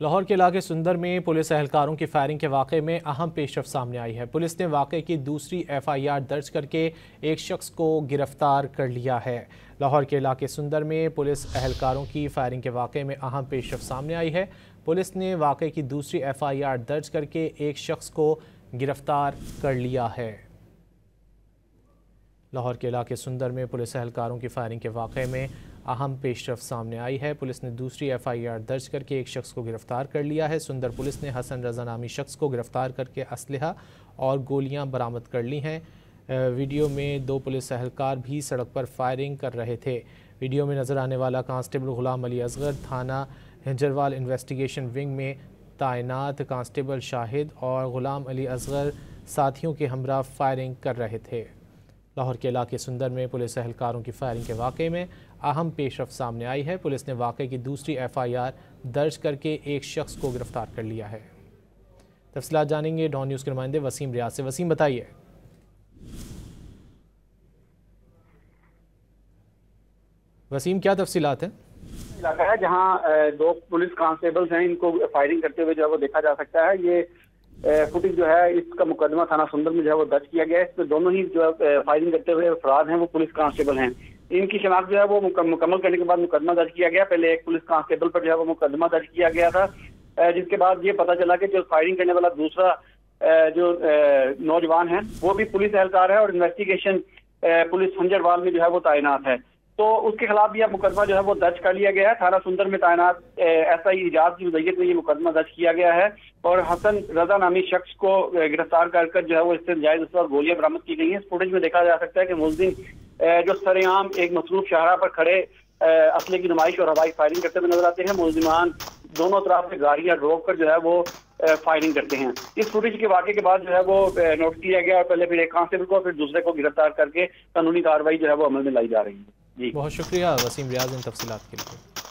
लाहौर के इलाके सुंदर में पुलिस एहलकारों की फायरिंग के वाक़े में अहम पेशरफ सामने आई है। पुलिस ने वाक़े की दूसरी FIR दर्ज करके एक शख्स को गिरफ्तार कर लिया है। लाहौर के इलाके सुंदर में पुलिस एहलकारों की फायरिंग के वाक़े में अहम पेशरफ सामने आई है। पुलिस ने वाक़े की दूसरी FIR दर्ज करके एक शख्स को गिरफ्तार कर लिया है। लाहौर के इलाके सुंदर में पुलिस एहलकारों की फायरिंग के वाक़े में अहम पेशरफ सामने आई है। पुलिस ने दूसरी FIR दर्ज करके एक शख्स को गिरफ्तार कर लिया है। सुंदर पुलिस ने हसन रजा नामी शख्स को गिरफ्तार करके असलहा और गोलियां बरामद कर ली हैं। वीडियो में 2 पुलिस एहलकार भी सड़क पर फायरिंग कर रहे थे। वीडियो में नज़र आने वाला कांस्टेबल गुलाम अली असगर थाना हिंजरवाल इन्वेस्टिगेशन विंग में तैनात कांस्टेबल शाहिद और गुलाम अली असगर साथियों के हमरा फायरिंग कर रहे थे। लाहौर के इलाके सुंदर में पुलिस एहलकारों की फायरिंग के वाक़े में अहम पेशरफ सामने आई है। पुलिस ने वाक़े की दूसरी FIR दर्ज करके एक शख्स को गिरफ्तार कर लिया है। तफसीलात जानेंगे डॉन न्यूज़ के नुमाइंदे वसीम रियाज से। वसीम, बताइए। वसीम, क्या तफसीलात हैं? इलाका है जहां 2 पुलिस कांस्टेबल्स हैं, इनको फायरिंग करते हुए जो है वो देखा जा सकता है। ये फुटेज जो है इसका मुकदमा थाना सुंदर में जो है वो दर्ज किया गया है। इसमें दोनों ही जो है फायरिंग करते हुए अफराद हैं वो पुलिस कांस्टेबल हैं। इनकी शनाख्त जो है वो मुकम्मल करने के बाद मुकदमा दर्ज किया गया। पहले एक पुलिस कांस्टेबल पर जो है वो मुकदमा दर्ज किया गया था, जिसके बाद ये पता चला कि जो फायरिंग करने वाला दूसरा जो नौजवान है वो भी पुलिस एहलकार है और इन्वेस्टिगेशन पुलिस हंजरवाल में जो है वो तैनात है। तो उसके खिलाफ भी मुकदमा जो है वो दर्ज कर लिया गया है। थाना सुंदर में तैनात SI इजाज की वजह में ये मुकदमा दर्ज किया गया है और हसन रजा नामी शख्स को गिरफ्तार कर जो है वो इससे जायज उस पर गोलियां बरामद की गई हैं। इस फुटेज में देखा जा सकता है कि मुलजिम जो सरेआम एक मसरूफ शाहरा पर खड़े असले की नुमाइश और हवाई फायरिंग करते हुए नजर आते हैं। मुलजिमान दोनों तरफ से गाड़ियां रोक कर जो है वो फायरिंग करते हैं। इस फुटेज के वाक़े के बाद जो है वो नोट किया गया और पहले फिर एक कांस्टेबल को फिर दूसरे को गिरफ्तार करके कानूनी कार्रवाई जो है वो अमल में लाई जा रही है। जी, बहुत शुक्रिया वसीम रियाज इन तफसीलात के लिए।